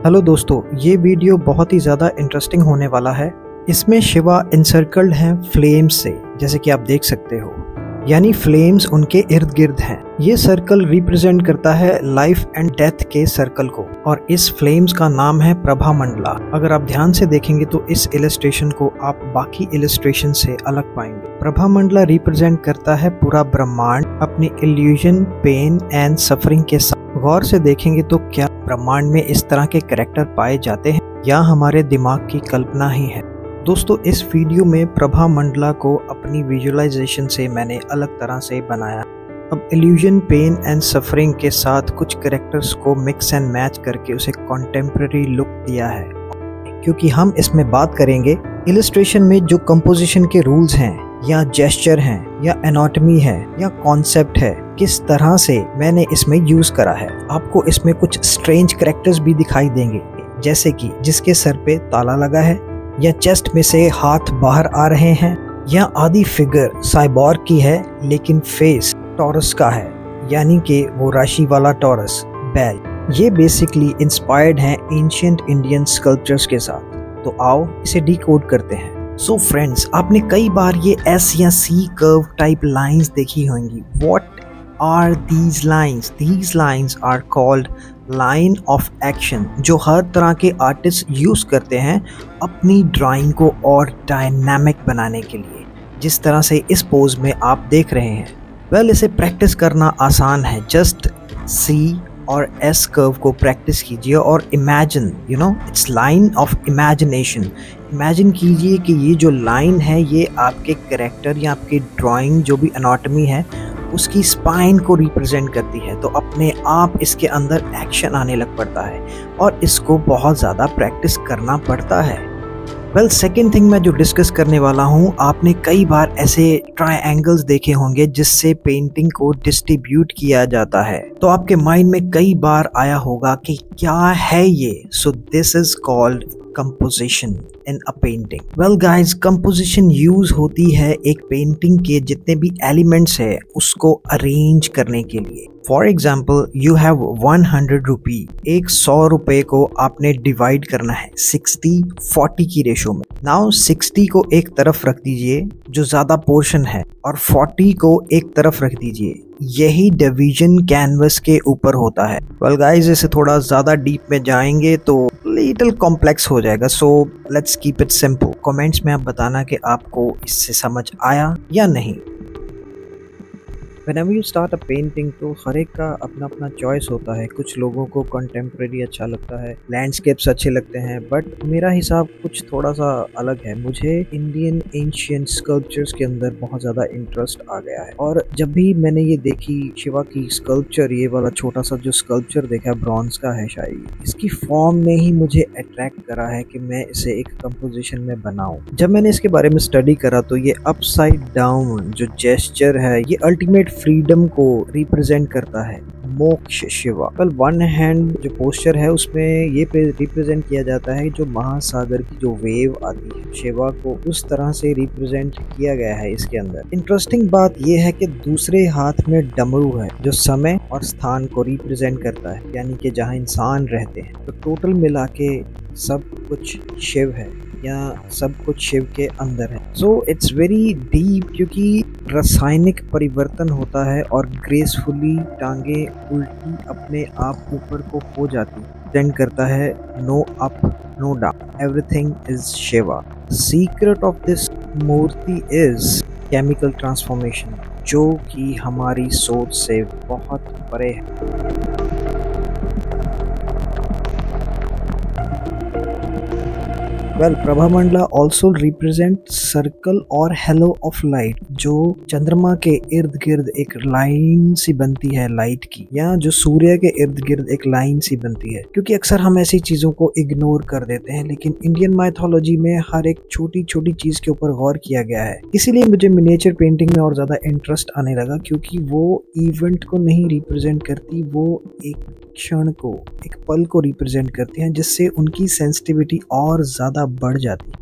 Hello दोस्तों, ये video बहुत ही ज़्यादा इंटरेस्टिंग होने वाला है। इसमें शिवा इंसर्कल्ड हैं फ्लेम्स से, जैसे कि आप देख सकते हो, यानी फ्लेम्स उनके इर्द गिर्द हैं। ये सर्कल रिप्रेजेंट करता है लाइफ एंड डेथ के सर्कल को, और इस फ्लेम्स का नाम है प्रभा मंडला। अगर आप ध्यान से देखेंगे तो इस इलस्ट्रेशन को आप बाकी इलस्ट्रेशन से अलग पाएंगे। प्रभा मंडला रिप्रेजेंट करता है पूरा ब्रह्मांड अपनी इल्यूजन, पेन एंड सफरिंग के साथ। गौर से देखेंगे तो क्या ब्रह्मांड में इस तरह के कैरेक्टर पाए जाते हैं या हमारे दिमाग की कल्पना ही है? दोस्तों, इस वीडियो में प्रभा मंडला को अपनी विजुअलाइजेशन से मैंने अलग तरह से बनाया। अब इल्यूजन, पेन एंड सफरिंग के साथ कुछ कैरेक्टर्स को मिक्स एंड मैच करके उसे कॉन्टेम्पररी लुक दिया है, क्योंकि हम इसमें बात करेंगे इलस्ट्रेशन में जो कंपोजिशन के रूल्स हैं या जेस्चर हैं या एनाटॉमी है या कॉन्सेप्ट है, किस तरह से मैंने इसमें यूज करा है। आपको इसमें कुछ स्ट्रेंज कैरेक्टर्स भी दिखाई देंगे, जैसे कि जिसके सर पे ताला लगा है, या चेस्ट में से हाथ बाहर आ रहे हैं, या आधी फिगर साइबॉर्ग की है लेकिन फेस टॉरस का है, यानी कि वो राशि वाला टॉरस बैल। ये बेसिकली इंस्पायर्ड हैं एंशिएंट इंडियन स्कल्पचर्स के साथ। तो आओ इसे डिकोड करते हैं। सो फ्रेंड्स, आपने कई बार ये एस या सी कर्व टाइप लाइंस देखी होंगी। What are these lines? These lines are called line of action, जो हर तरह के आर्टिस्ट यूज करते हैं अपनी ड्राइंग को और डायनामिक बनाने के लिए, जिस तरह से इस पोज में आप देख रहे हैं। वेल, इसे प्रैक्टिस करना आसान है। जस्ट सी और एस कर्व को प्रैक्टिस कीजिए और imagine, it's line of imagination. Imagine कीजिए कि ये जो लाइन है ये आपके कैरेक्टर या आपकी ड्राइंग जो भी एनाटॉमी है उसकी स्पाइन को रिप्रेजेंट करती है। तो अपने आप इसके अंदर एक्शन आने लग पड़ता है और इसको बहुत ज़्यादा प्रैक्टिस करना पड़ता है। वेल, सेकेंड थिंग मैं जो डिस्कस करने वाला हूँ, आपने कई बार ऐसे ट्रायंगल्स देखे होंगे जिससे पेंटिंग को डिस्ट्रीब्यूट किया जाता है। तो आपके माइंड में कई बार आया होगा कि क्या है ये? So this is called composition in a painting. Well guys, composition use होती है एक पेंटिंग के जितने भी एलिमेंट्स है उसको अरेंज करने के लिए। फॉर एग्जाम्पल, यू हैव 100 रुपी। एक 100 रुपए को आपने डिवाइड करना है 60-40 की रेशो में। नाउ 60 को एक तरफ रख दीजिए जो ज्यादा पोर्शन है, और 40 को एक तरफ रख दीजिए। यही डिवीजन कैनवस के ऊपर होता है। वेल गाइज, इसे थोड़ा ज्यादा डीप में जाएंगे तो लिटिल कॉम्प्लेक्स हो जाएगा, so let's keep it simple. Comments में आप बताना कि आपको इससे समझ आया या नहीं। Whenever you start a painting, तो हर एक का अपना अपना चॉइस होता है। कुछ लोगों को कंटेम्प्रेरी अच्छा लगता है, लैंडस्केप्स अच्छे लगते हैं, बट मेरा हिसाब कुछ थोड़ा सा अलग है। मुझे इंडियन एंशिएंट स्कल्पचर्स के अंदर बहुत ज़्यादा इंटरेस्ट आ गया है, और जब भी मैंने ये देखी शिवा की स्कल्पचर, ये वाला छोटा सा जो स्कल्पचर देखा, ब्रॉन्ज का है शायद, इसकी फॉर्म ने ही मुझे अट्रैक्ट करा है कि मैं इसे एक कंपोजिशन में बनाऊं। जब मैंने इसके बारे में स्टडी करा तो ये अपसाइड डाउन जो जेस्चर है ये अल्टीमेट फ्रीडम को रिप्रेजेंट करता है, मोक्ष शिवा। कल वन हैंड जो पोस्चर है उसमें ये रिप्रेजेंट किया जाता है जो महासागर की जो वेव आती है, शिवा को उस तरह से रिप्रेजेंट किया गया है इसके अंदर। इंटरेस्टिंग बात यह है कि दूसरे हाथ में डमरू है जो समय और स्थान को रिप्रेजेंट करता है, यानी कि जहाँ इंसान रहते हैं। तो टोटल मिला के सब कुछ शिव है या सब कुछ शिव के अंदर है। सो इट्स वेरी डीप, क्योंकि रासायनिक परिवर्तन होता है और ग्रेसफुली टांगे उल्टी अपने आप ऊपर को हो जाती, टेंड करता है no up no down, everything is Shiva. Secret of this मूर्ति इज केमिकल ट्रांसफॉर्मेशन, जो कि हमारी सोच से बहुत परे है। वेल, प्रभा मंडला ऑल्सो रिप्रेजेंट सर्कल और हेलो ऑफ लाइट, जो चंद्रमा के इर्द गिर्द एक लाइन सी बनती है लाइट की, या जो सूर्य के इर्द गिर्द एक लाइन सी बनती है। क्योंकि अक्सर हम ऐसी चीजों को इग्नोर कर देते हैं, लेकिन इंडियन माइथोलॉजी में हर एक छोटी छोटी चीज के ऊपर गौर किया गया है। इसीलिए मुझे मिनिएचर पेंटिंग में और ज्यादा इंटरेस्ट आने लगा, क्योंकि वो इवेंट को नहीं रिप्रेजेंट करती, वो एक क्षण को, एक पल को रिप्रेजेंट करते हैं, जिससे उनकी सेंसिटिविटी और ज़्यादा बढ़ जाती है।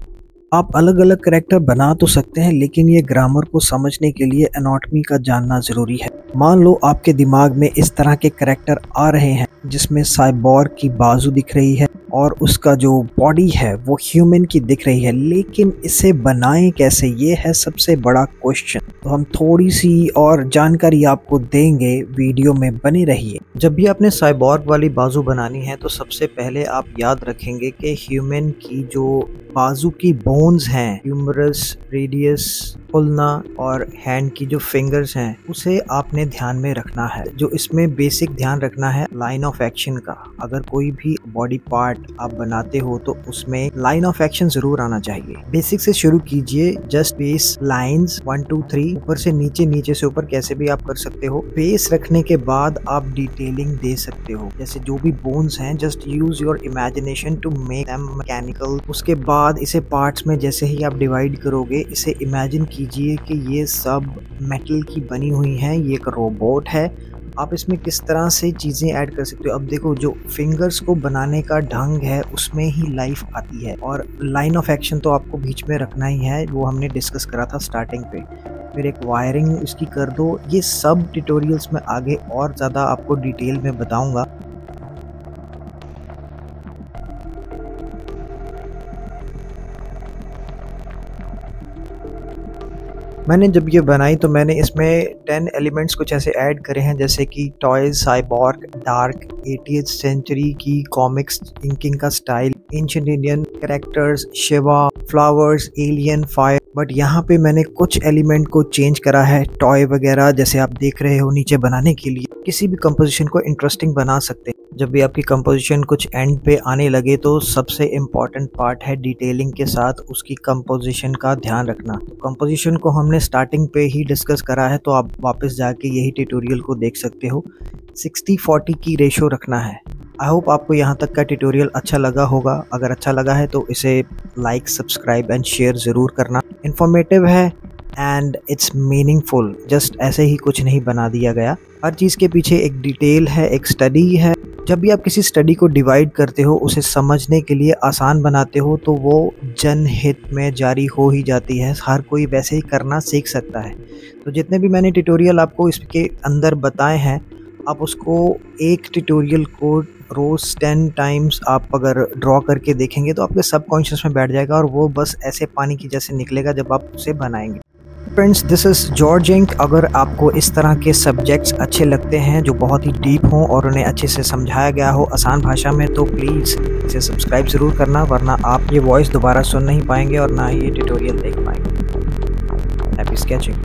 आप अलग अलग कैरेक्टर बना तो सकते हैं, लेकिन ये ग्रामर को समझने के लिए एनाटॉमी का जानना ज़रूरी है। मान लो आपके दिमाग में इस तरह के कैरेक्टर आ रहे हैं जिसमें साइबॉर्ग की बाजू दिख रही है, और उसका जो बॉडी है वो ह्यूमन की दिख रही है, लेकिन इसे बनाएं कैसे, ये है सबसे बड़ा क्वेश्चन। तो हम थोड़ी सी और जानकारी आपको देंगे, वीडियो में बने रहिए। जब भी आपने साइबॉर्ग वाली बाजू बनानी है तो सबसे पहले आप याद रखेंगे कि ह्यूमन की जो बाजू की बोन्स हैं, ह्यूमरस, रेडियस, उल्ना और हैंड की जो फिंगर्स हैं, उसे आपने ध्यान में रखना है। जो इसमें बेसिक ध्यान रखना है लाइन ऑफ एक्शन का। अगर कोई भी बॉडी पार्ट आप बनाते हो तो उसमें लाइन ऑफ एक्शन जरूर आना चाहिए। बेसिक से शुरू कीजिए, जस्ट बेस लाइंस 1 2 3, ऊपर से नीचे, नीचे से ऊपर, कैसे भी आप कर सकते हो। बेस रखने के बाद आप डिटेलिंग दे सकते हो, जैसे जो भी बोन्स हैं, just use your imagination to make them mechanical. उसके बाद इसे पार्ट्स में जैसे ही आप डिवाइड करोगे, इसे इमेजिन कीजिए कि ये सब मेटल की बनी हुई हैं, ये एक रोबोट है। आप इसमें किस तरह से चीज़ें ऐड कर सकते हो। अब देखो, जो फिंगर्स को बनाने का ढंग है उसमें ही लाइफ आती है, और लाइन ऑफ एक्शन तो आपको बीच में रखना ही है, वो हमने डिस्कस करा था स्टार्टिंग पे। फिर एक वायरिंग इसकी कर दो। ये सब ट्यूटोरियल्स में आगे और ज़्यादा आपको डिटेल में बताऊँगा। मैंने जब ये बनाई तो मैंने इसमें 10 एलिमेंट्स कुछ ऐसे ऐड करे हैं, जैसे कि toys, cyborg, dark 80th century की कॉमिक्स इंकिंग का style, ancient Indian characters, Shiva, flowers, alien, fire. But यहाँ पे मैंने कुछ एलिमेंट को चेंज करा है, टॉय वगैरह जैसे आप देख रहे हो नीचे बनाने के लिए। किसी भी कंपोजिशन को इंटरेस्टिंग बना सकते हैं। जब भी आपकी कंपोजिशन कुछ एंड पे आने लगे तो सबसे इम्पॉर्टेंट पार्ट है डिटेलिंग के साथ उसकी कंपोजिशन का ध्यान रखना। तो कंपोजिशन को हमने स्टार्टिंग पे ही डिस्कस करा है, तो आप वापस जाके यही ट्यूटोरियल को देख सकते हो। 60-40 की रेशो रखना है। आई होप आपको यहाँ तक का ट्यूटोरियल अच्छा लगा होगा। अगर अच्छा लगा है तो इसे लाइक, सब्सक्राइब एंड शेयर ज़रूर करना। इन्फॉर्मेटिव है एंड इट्स मीनिंगफुल, जस्ट ऐसे ही कुछ नहीं बना दिया गया। हर चीज़ के पीछे एक डिटेल है, एक स्टडी है। जब भी आप किसी स्टडी को डिवाइड करते हो, उसे समझने के लिए आसान बनाते हो, तो वो जनहित में जारी हो ही जाती है। हर कोई वैसे ही करना सीख सकता है। तो जितने भी मैंने ट्यूटोरियल आपको इसके अंदर बताए हैं, आप उसको एक ट्यूटोरियल को रोज़ 10 टाइम्स आप अगर ड्रॉ करके देखेंगे तो आपके सबकॉन्शियस में बैठ जाएगा, और वो बस ऐसे पानी की जैसे निकलेगा जब आप उसे बनाएंगे। Friends, this is George ink. अगर आपको इस तरह के सब्जेक्ट्स अच्छे लगते हैं जो बहुत ही डीप हों और उन्हें अच्छे से समझाया गया हो आसान भाषा में, तो प्लीज़ इसे सब्सक्राइब ज़रूर करना, वरना आप ये वॉइस दोबारा सुन नहीं पाएंगे और ना ही ये ट्यूटोरियल देख पाएंगे। Happy sketching.